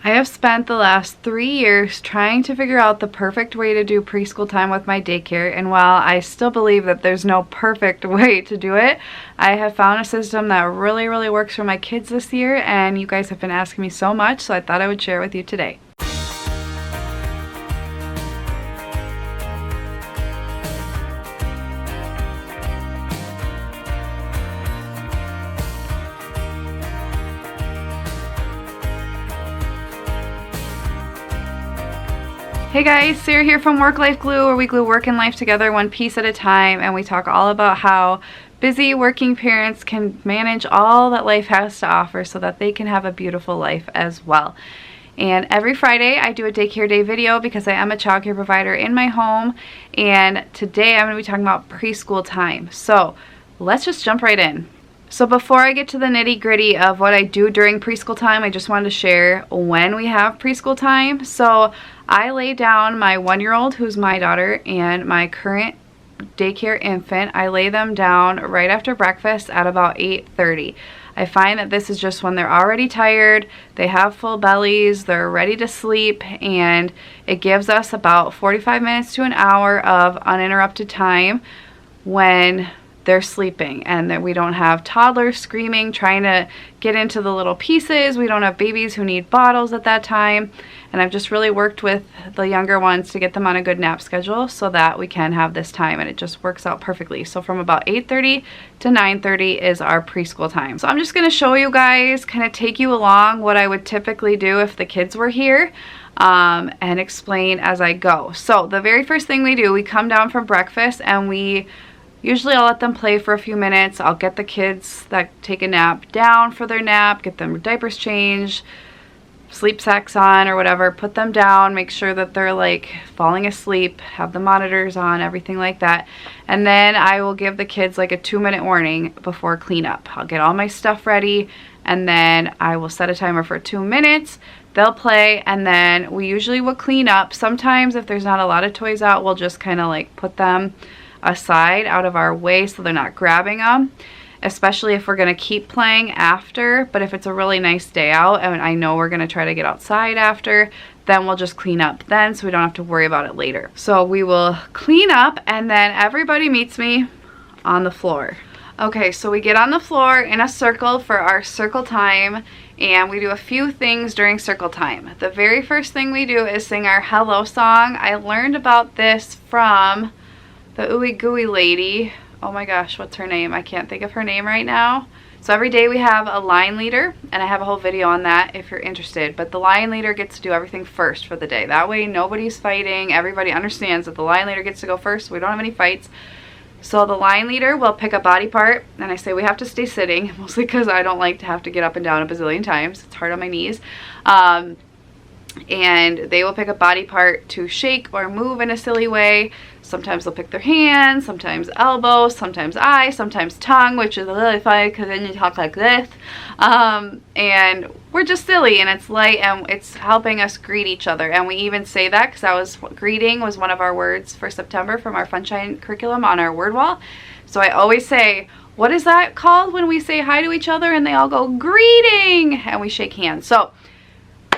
I have spent the last 3 years trying to figure out the perfect way to do preschool time with my daycare, and while I still believe that there's no perfect way to do it, I have found a system that really works for my kids this year, and you guys have been asking me so much, so I thought I would share it with you today. Hey guys, Sarah here from Work Life Glue, where we glue work and life together one piece at a time, and we talk all about how busy working parents can manage all that life has to offer so that they can have a beautiful life as well. And every Friday I do a daycare day video because I am a childcare provider in my home, and today I'm going to be talking about preschool time. So let's just jump right in. So before I get to the nitty-gritty of what I do during preschool time, I just wanted to share when we have preschool time. So I lay down my 1-year-old, who's my daughter, and my current daycare infant. I lay them down right after breakfast at about 8:30. I find that this is just when they're already tired, they have full bellies, they're ready to sleep, and it gives us about 45 minutes to an hour of uninterrupted time when they're sleeping, and that we don't have toddlers screaming trying to get into the little pieces. We don't have babies who need bottles at that time, and I've just really worked with the younger ones to get them on a good nap schedule so that we can have this time, and it just works out perfectly. So from about 8:30 to 9:30 is our preschool time. So I'm just going to show you guys, kind of take you along what I would typically do if the kids were here, and explain as I go. So the very first thing we do, we come down from breakfast, and usually I'll let them play for a few minutes. I'll get the kids that take a nap down for their nap, get them diapers changed, sleep sacks on or whatever, put them down, make sure that they're like falling asleep, have the monitors on, everything like that. And then I will give the kids like a 2-minute warning before cleanup. I'll get all my stuff ready, and then I will set a timer for 2 minutes. They'll play, and then we usually will clean up. Sometimes if there's not a lot of toys out, we'll just kind of like put them aside out of our way so they're not grabbing them, especially if we're going to keep playing after. But if it's a really nice day out and I know we're going to try to get outside after, then we'll just clean up then so we don't have to worry about it later. So we will clean up, and then everybody meets me on the floor. Okay, so we get on the floor in a circle for our circle time, and we do a few things during circle time. The very first thing we do is sing our hello song. I learned about this from the ooey gooey lady. Oh my gosh, what's her name? I can't think of her name right now. So every day we have a line leader, and I have a whole video on that if you're interested. But the line leader gets to do everything first for the day. That way nobody's fighting. Everybody understands that the line leader gets to go first so we don't have any fights. So the line leader will pick a body part, and I say we have to stay sitting, mostly because I don't like to have to get up and down a bazillion times. It's hard on my knees. And they will pick a body part to shake or move in a silly way. Sometimes they'll pick their hands, sometimes elbows, sometimes eyes, sometimes tongue, which is really funny because then you talk like this. And we're just silly, and it's light, and it's helping us greet each other. And we even say that because greeting was one of our words for September from our Funshine curriculum on our word wall. So I always say, what is that called when we say hi to each other? And they all go, greeting, and we shake hands. So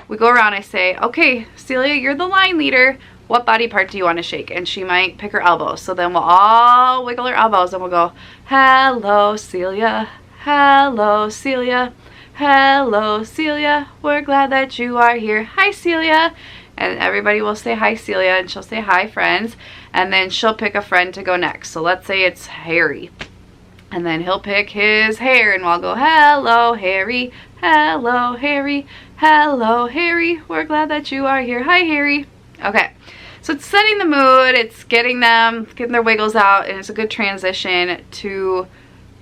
we go around, I say, okay, Celia, you're the line leader. What body part do you want to shake? And she might pick her elbows. So then we'll all wiggle our elbows, and we'll go, hello, Celia. Hello, Celia. Hello, Celia. We're glad that you are here. Hi, Celia. And everybody will say hi, Celia, and she'll say hi, friends. And then she'll pick a friend to go next. So let's say it's Harry. And then he'll pick his hair, and we'll go, hello, Harry. Hello, Harry. Hello, Harry. We're glad that you are here. Hi, Harry. Okay, so it's setting the mood. It's getting their wiggles out, and it's a good transition to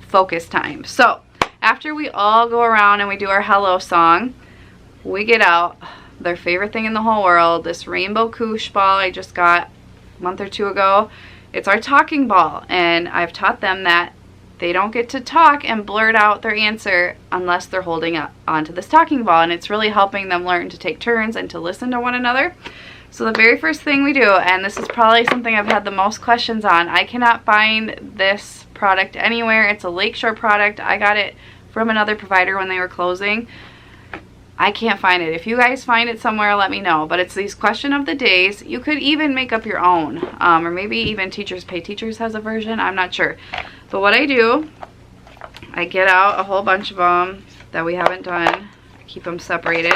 focus time. So after we all go around and we do our hello song, we get out their favorite thing in the whole world, this rainbow koosh ball I just got a month or 2 ago. It's our talking ball, and I've taught them that they don't get to talk and blurt out their answer unless they're holding onto this talking ball, and it's really helping them learn to take turns and to listen to one another. So the very first thing we do, and this is probably something I've had the most questions on, I cannot find this product anywhere. It's a Lakeshore product. I got it from another provider when they were closing. I can't find it. If you guys find it somewhere, let me know. But it's these question of the days. You could even make up your own, or maybe even Teachers Pay Teachers has a version. I'm not sure. But what I do, I get out a whole bunch of them that we haven't done. I keep them separated,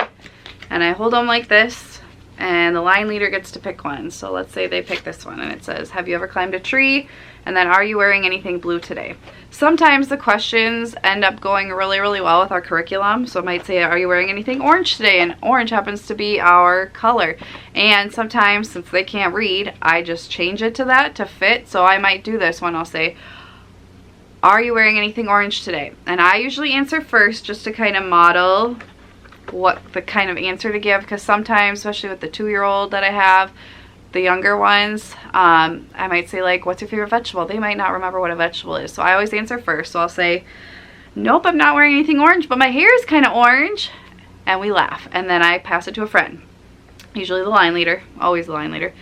and I hold them like this, and the line leader gets to pick one. So let's say they pick this one, and it says, have you ever climbed a tree? And then, are you wearing anything blue today? Sometimes the questions end up going really, really well with our curriculum. So it might say, are you wearing anything orange today? And orange happens to be our color. And sometimes, since they can't read, I just change it to that to fit. So I might do this one. I'll say, are you wearing anything orange today? And I usually answer first, just to kind of model what the kind of answer to give, because sometimes, especially with the 2-year-old that I have, the younger ones, I might say, like, what's your favorite vegetable? They might not remember what a vegetable is. So I always answer first. So I'll say, nope, I'm not wearing anything orange, but my hair is kind of orange. And we laugh. And then I pass it to a friend, usually the line leader, always the line leader.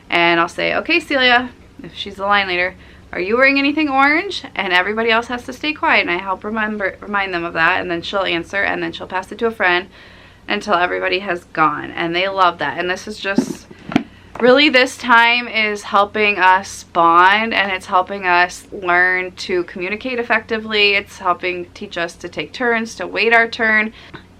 And I'll say, okay, Celia, if she's the line leader, are you wearing anything orange? And everybody else has to stay quiet, and I help remind them of that. And then she'll answer, and then she'll pass it to a friend until everybody has gone. And they love that. And this is just... really, this time is helping us bond, and it's helping us learn to communicate effectively. It's helping teach us to take turns, to wait our turn,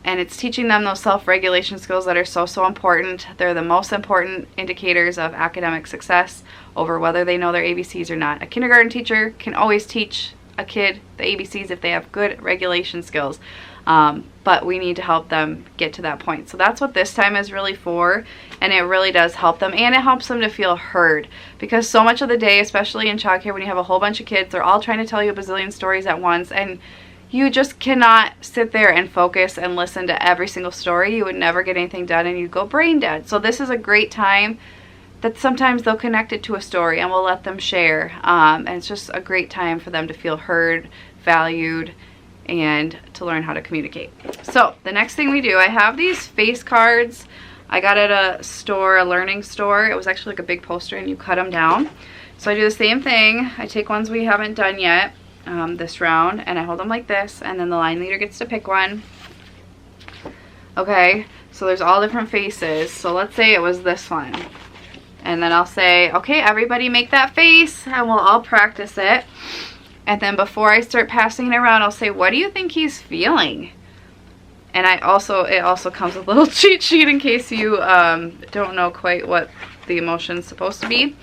and it's teaching them those self-regulation skills that are so, so important. They're the most important indicators of academic success over whether they know their ABCs or not. A kindergarten teacher can always teach a kid the ABCs if they have good regulation skills. But we need to help them get to that point. So that's what this time is really for, and it really does help them, and it helps them to feel heard, because so much of the day, especially in childcare, when you have a whole bunch of kids, they're all trying to tell you a bazillion stories at once, and you just cannot sit there and focus and listen to every single story. You would never get anything done, and you'd go brain dead. So this is a great time that sometimes they'll connect it to a story, and we'll let them share, and it's just a great time for them to feel heard, valued, and to learn how to communicate. So the next thing we do, I have these face cards. I got at a store, a learning store. It was actually like a big poster, and you cut them down. So I do the same thing. I take ones we haven't done yet this round, and I hold them like this, and then the line leader gets to pick one. Okay, so there's all different faces. So let's say it was this one. And then I'll say, okay, everybody make that face, and we'll all practice it. And then before I start passing it around, I'll say, what do you think he's feeling? And it also comes with a little cheat sheet in case you don't know quite what the emotion's supposed to be.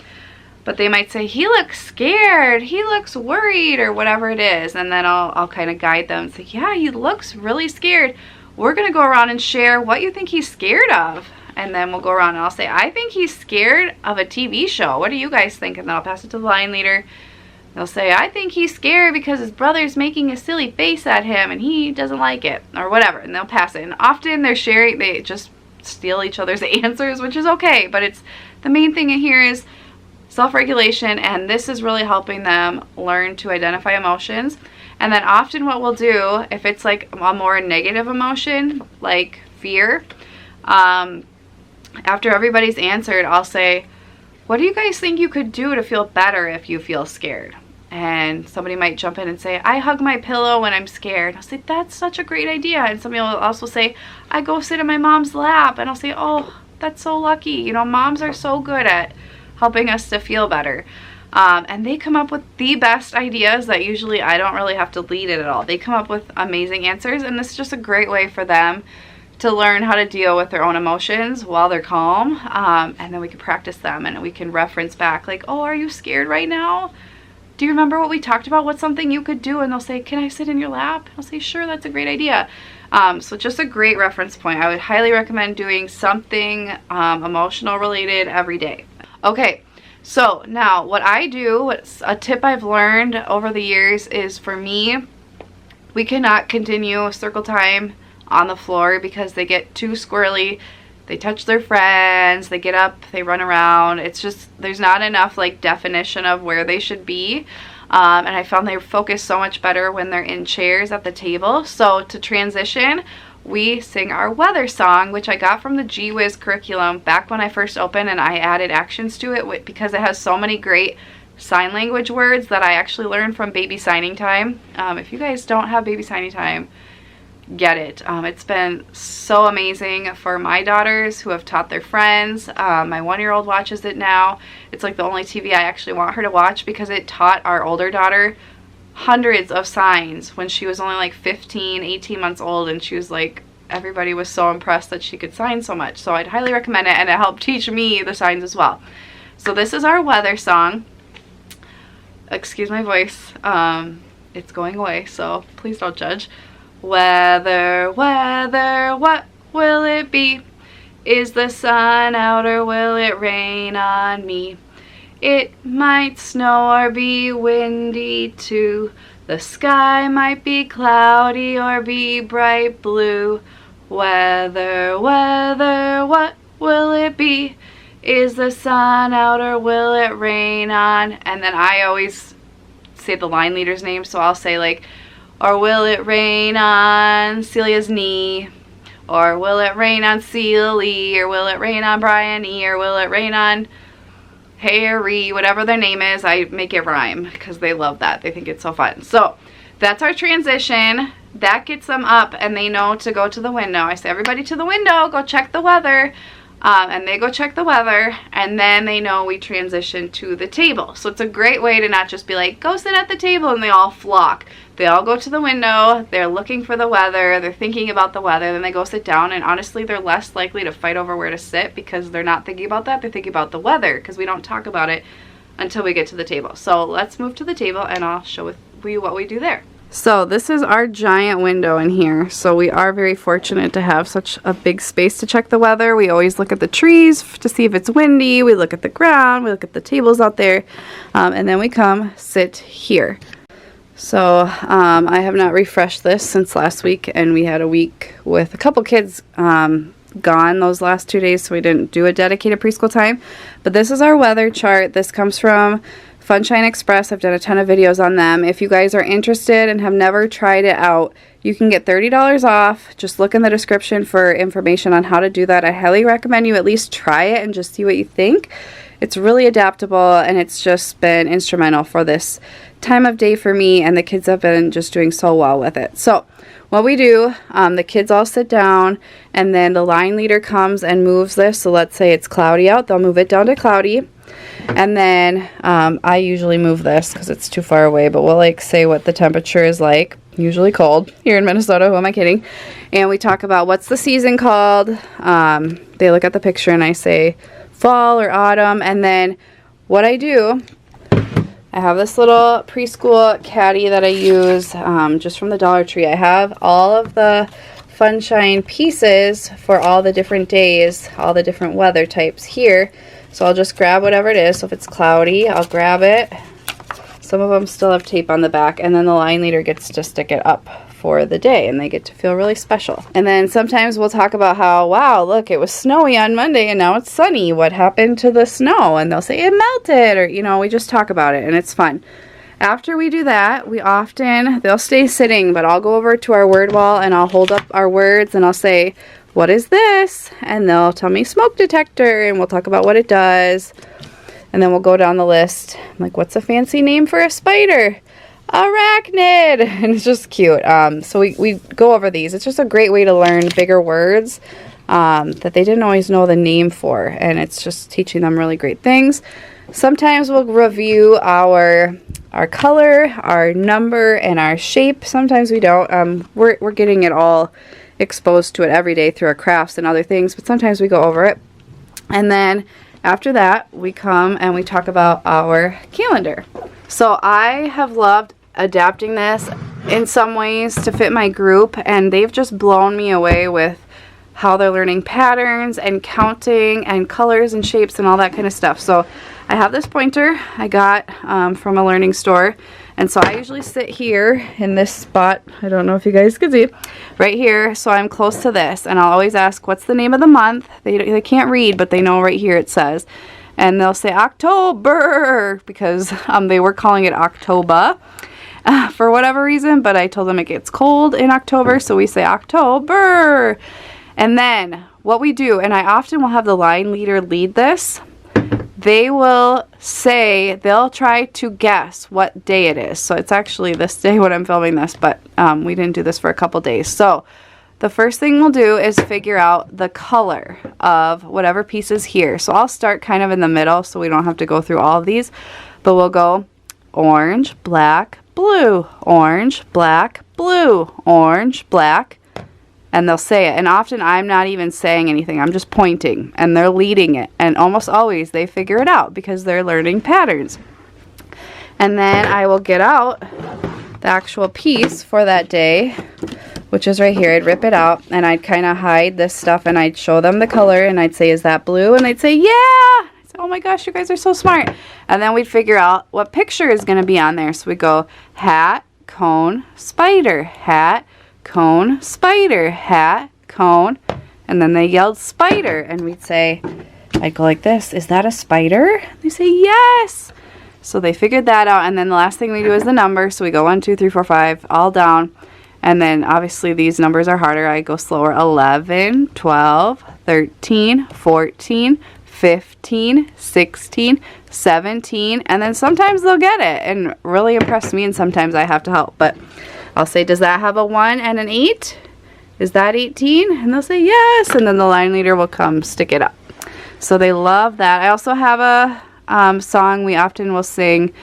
But they might say, he looks scared, he looks worried, or whatever it is. And then I'll kind of guide them and say, yeah, he looks really scared. We're going to go around and share what you think he's scared of. And then we'll go around and I'll say, I think he's scared of a TV show. What do you guys think? And then I'll pass it to the line leader. They'll say, I think he's scared because his brother's making a silly face at him and he doesn't like it, or whatever, and they'll pass it. And often they're sharing, they just steal each other's answers, which is okay, but it's the main thing in here is self-regulation, and this is really helping them learn to identify emotions. And then often what we'll do, if it's like a more negative emotion, like fear, after everybody's answered, I'll say, what do you guys think you could do to feel better if you feel scared? And somebody might jump in and say, I hug my pillow when I'm scared. I'll say, that's such a great idea. And somebody will also say, I go sit in my mom's lap. And I'll say, oh, that's so lucky. You know, moms are so good at helping us to feel better. And they come up with the best ideas that usually I don't really have to lead it at all. They come up with amazing answers, and this is just a great way for them to learn how to deal with their own emotions while they're calm. And then we can practice them, and we can reference back like, oh, are you scared right now? Do you remember what we talked about? What's something you could do? And they'll say, can I sit in your lap? I'll say, sure, that's a great idea. So just a great reference point. I would highly recommend doing something emotional related every day. Okay, so now what I do, what's a tip I've learned over the years is, for me, we cannot continue circle time on the floor because they get too squirrely. They touch their friends, they get up, they run around. It's just, there's not enough like definition of where they should be. And I found they focus so much better when they're in chairs at the table. So to transition, we sing our weather song, which I got from the Gee Whiz curriculum back when I first opened, and I added actions to it because it has so many great sign language words that I actually learned from baby signing time. If you guys don't have baby signing time, get it. It's been so amazing for my daughters who have taught their friends. My 1-year-old watches it now. It's like the only TV I actually want her to watch because it taught our older daughter hundreds of signs when she was only like 15, 18 months old, and she was like, everybody was so impressed that she could sign so much. So I'd highly recommend it, and it helped teach me the signs as well. So this is our weather song. Excuse my voice. It's going away, so please don't judge. Weather, weather, what will it be? Is the sun out or will it rain on me? It might snow or be windy too. The sky might be cloudy or be bright blue. Weather, weather, what will it be? Is the sun out or will it rain on? And then I always say the line leader's name, so I'll say like, or will it rain on Celia's knee? Or will it rain on Celie? Or will it rain on Bryony? Or will it rain on Harry? Whatever their name is, I make it rhyme because they love that. They think it's so fun. So that's our transition. That gets them up and they know to go to the window. I say, everybody to the window, go check the weather. And they go check the weather, and then they know we transition to the table. So it's a great way to not just be like, go sit at the table, and they all flock. They all go to the window, they're looking for the weather, they're thinking about the weather, then they go sit down, and honestly they're less likely to fight over where to sit because they're not thinking about that, they're thinking about the weather because we don't talk about it until we get to the table. So let's move to the table and I'll show you what we do there. So this is our giant window in here. So we are very fortunate to have such a big space to check the weather. We always look at the trees to see if it's windy. We look at the ground. We look at the tables out there. And then we come sit here. So I have not refreshed this since last week. And we had a week with a couple kids gone those last 2 days. So we didn't do a dedicated preschool time. But this is our weather chart. This comes from Funshine Express. I've done a ton of videos on them. If you guys are interested and have never tried it out, you can get $30 off. Just look in the description for information on how to do that. I highly recommend you at least try it and just see what you think. It's really adaptable and it's just been instrumental for this time of day for me, and the kids have been just doing so well with it. So what we do, the kids all sit down and then the line leader comes and moves this. So let's say it's cloudy out, they'll move it down to cloudy. And then I usually move this because it's too far away, but we'll like say what the temperature is like, usually cold here in Minnesota, who am I kidding? And we talk about what's the season called. They look at the picture and I say fall or autumn. And then what I do, I have this little preschool caddy that I use just from the Dollar Tree. I have all of the Funshine pieces for all the different days, all the different weather types here. So I'll just grab whatever it is. So if it's cloudy, I'll grab it. Some of them still have tape on the back, and then the line leader gets to stick it up for the day, and they get to feel really special. And then sometimes we'll talk about how, wow, look, it was snowy on Monday and now it's sunny. What happened to the snow? And they'll say it melted, or, you know, we just talk about it, and it's fun. After we do that, they'll stay sitting, but I'll go over to our word wall and I'll hold up our words and I'll say, what is this? And they'll tell me smoke detector, and we'll talk about what it does. And then we'll go down the list. I'm like, what's a fancy name for a spider? Arachnid. And it's just cute. So we go over these. It's just a great way to learn bigger words that they didn't always know the name for. And it's just teaching them really great things. Sometimes we'll review our color, our number, and our shape. Sometimes we don't. We're getting it all exposed to it every day through our crafts and other things, but sometimes we go over it. And then after that, we come and we talk about our calendar. So I have loved adapting this in some ways to fit my group, and they've just blown me away with how they're learning patterns and counting and colors and shapes and all that kind of stuff. So I have this pointer I got from a learning store, and so I usually sit here in this spot. I don't know if you guys can see right here, so I'm close to this, and I'll always ask what's the name of the month. They can't read, but they know right here it says, and they'll say October because they were calling it October for whatever reason, but I told them it gets cold in October, so we say October. And then what we do, and I often will have the line leader lead this, they will say, they'll try to guess what day it is. So it's actually this day when I'm filming this, but we didn't do this for a couple days. So the first thing we'll do is figure out the color of whatever piece is here. So I'll start kind of in the middle so we don't have to go through all of these, but we'll go orange, black, blue, orange, black, blue, orange, black, and they'll say it. And often I'm not even saying anything, I'm just pointing, and they're leading it, and almost always they figure it out because they're learning patterns. And then I will get out the actual piece for that day, which is right here. I'd rip it out and I'd kind of hide this stuff, and I'd show them the color, and I'd say, is that blue? And they'd say, yeah. I'd say, oh my gosh, you guys are so smart. And then we'd figure out what picture is going to be on there. So we go hat, cone, spider, hat, cone, spider, hat, cone. And then they yelled spider, and we'd say, I'd go like this, is that a spider? They say yes. So they figured that out. And then the last thing we do is the number. So we go 1, 2, 3, 4, 5, all down. And then obviously these numbers are harder. I go slower. 11, 12, 13, 14, 15, 16, 17. And then sometimes they'll get it and really impress me, and sometimes I have to help. But I'll say, does that have a 1 and an 8? Is that 18? And they'll say yes. And then the line leader will come stick it up. So they love that. I also have a song we often will sing.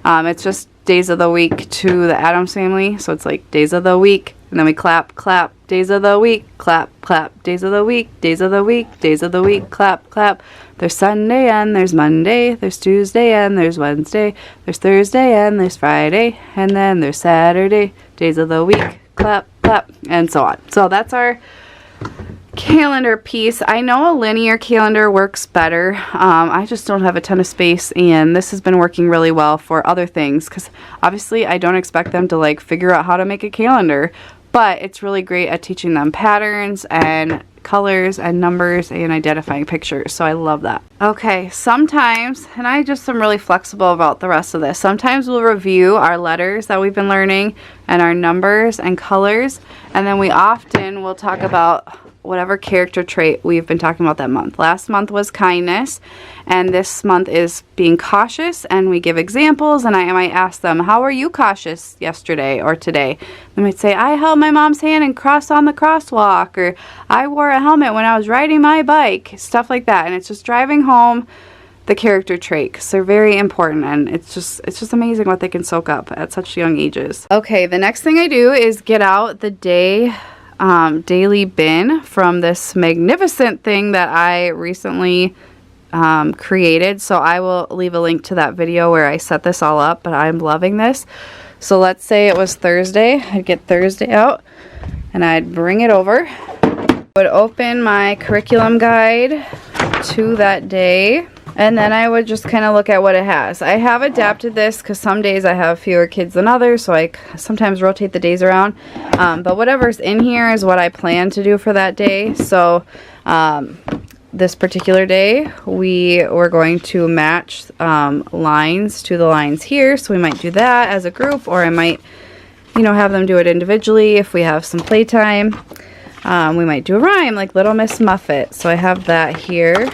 It's just days of the week to the Addams Family. So it's like days of the week, and then we clap, clap, days of the week, clap, clap, days of the week, days of the week, days of the week, clap, clap. There's Sunday and there's Monday, there's Tuesday and there's Wednesday, there's Thursday and there's Friday, and then there's Saturday, days of the week, clap, clap, and so on. So that's our calendar piece. I know a linear calendar works better. I just don't have a ton of space, and this has been working really well for other things, because obviously I don't expect them to like figure out how to make a calendar, but it's really great at teaching them patterns and colors and numbers and identifying pictures. So I love that. Okay, sometimes, and I just am really flexible about the rest of this, sometimes we'll review our letters that we've been learning and our numbers and colors, and then we often will talk about whatever character trait we've been talking about that month. Last month was kindness, and this month is being cautious, and we give examples, and I might ask them, how were you cautious yesterday or today? They might say, I held my mom's hand and crossed on the crosswalk, or I wore a helmet when I was riding my bike, stuff like that. And it's just driving home the character trait, because they're very important, and it's just amazing what they can soak up at such young ages. Okay, the next thing I do is get out the daily bin from this magnificent thing that I recently created. So I will leave a link to that video where I set this all up, but I'm loving this. So let's say it was Thursday. I'd get Thursday out and I'd bring it over. I would open my curriculum guide to that day, and then I would just kind of look at what it has. I have adapted this because some days I have fewer kids than others, so I sometimes rotate the days around. But whatever's in here is what I plan to do for that day. So this particular day, we were going to match lines to the lines here. So we might do that as a group, or I might, have them do it individually if we have some playtime. We might do a rhyme like Little Miss Muffet. So I have that here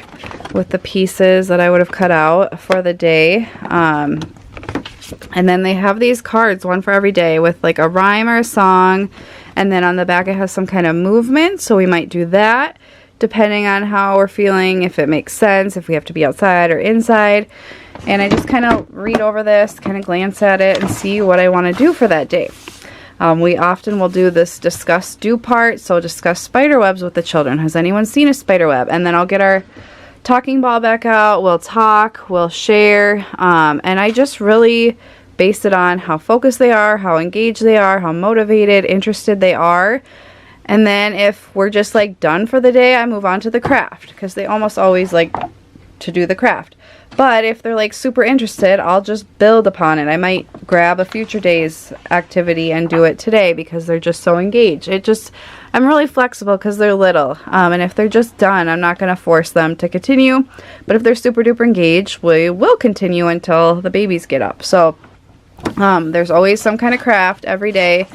with the pieces that I would have cut out for the day. And then they have these cards, one for every day, with like a rhyme or a song. And then on the back it has some kind of movement. So we might do that depending on how we're feeling, if it makes sense, if we have to be outside or inside. And I just kind of read over this, kind of glance at it, and see what I want to do for that day. We often will do this discuss do part, so discuss spider webs with the children. Has anyone seen a spider web? And then I'll get our talking ball back out, we'll talk, we'll share, and I just really base it on how focused they are, how engaged they are, how motivated, interested they are. And then if we're just like done for the day, I move on to the craft, because they almost always like to do the craft. But if they're like super interested, I'll just build upon it. I might grab a future day's activity and do it today because they're just so engaged. I'm really flexible because they're little. And if they're just done, I'm not going to force them to continue. But if they're super duper engaged, we will continue until the babies get up. So there's always some kind of craft every day.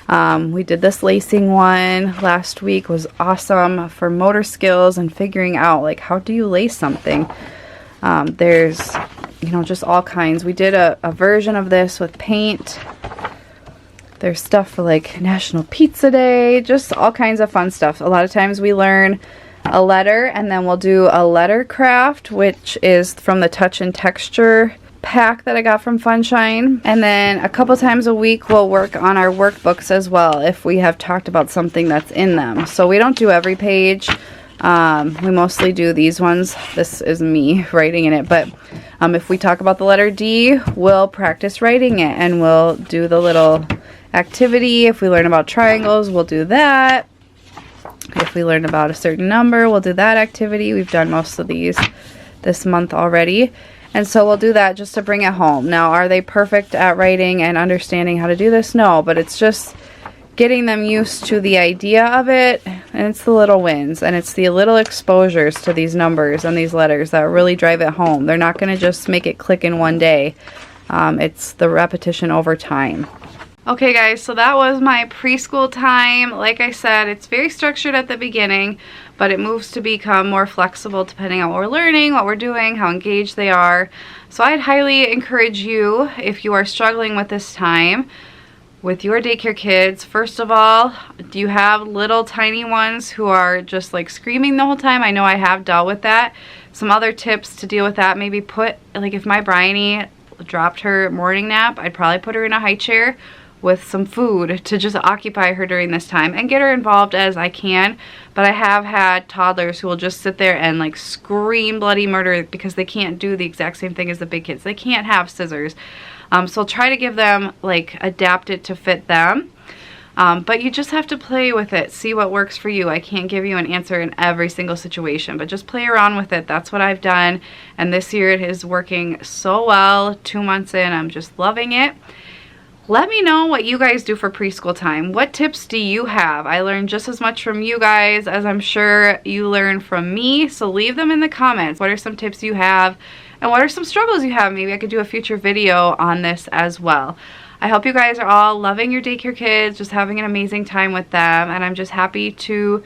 We did this lacing one last week. It was awesome for motor skills and figuring out like, how do you lace something? There's, you know, just all kinds. We did a version of this with paint. There's stuff for like National Pizza Day, just all kinds of fun stuff. A lot of times we learn a letter and then we'll do a letter craft, which is from the Touch and Texture pack that I got from Funshine. And then a couple times a week we'll work on our workbooks as well if we have talked about something that's in them. So we don't do every page. We mostly do these ones. This is me writing in it, but if we talk about the letter D, we'll practice writing it and we'll do the little activity. If we learn about triangles, we'll do that. If we learn about a certain number, we'll do that activity. We've done most of these this month already. And so we'll do that just to bring it home. Now, are they perfect at writing and understanding how to do this? No, but it's just getting them used to the idea of it, and it's the little wins, and it's the little exposures to these numbers and these letters that really drive it home. They're not going to just make it click in one day. It's the repetition over time. Okay guys, so that was my preschool time. Like I said, it's very structured at the beginning, but it moves to become more flexible depending on what we're learning, what we're doing, how engaged they are. So I'd highly encourage you, if you are struggling with this time with your daycare kids, first of all, do you have little tiny ones who are just like screaming the whole time? I know I have dealt with that. Some other tips to deal with that, maybe put, like if my Bryony dropped her morning nap, I'd probably put her in a high chair with some food to just occupy her during this time and get her involved as I can. But I have had toddlers who will just sit there and like scream bloody murder because they can't do the exact same thing as the big kids. They can't have scissors. So I'll try to give them, like, adapt it to fit them. But you just have to play with it, see what works for you. I can't give you an answer in every single situation, but just play around with it. That's what I've done. And this year it is working so well. 2 months in, I'm just loving it. Let me know what you guys do for preschool time. What tips do you have? I learned just as much from you guys as I'm sure you learn from me. So leave them in the comments. What are some tips you have? And what are some struggles you have? Maybe I could do a future video on this as well. I hope you guys are all loving your daycare kids, just having an amazing time with them. And I'm just happy to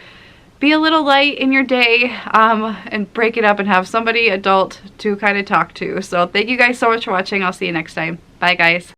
be a little light in your day and break it up and have somebody adult to kind of talk to. So thank you guys so much for watching. I'll see you next time. Bye guys.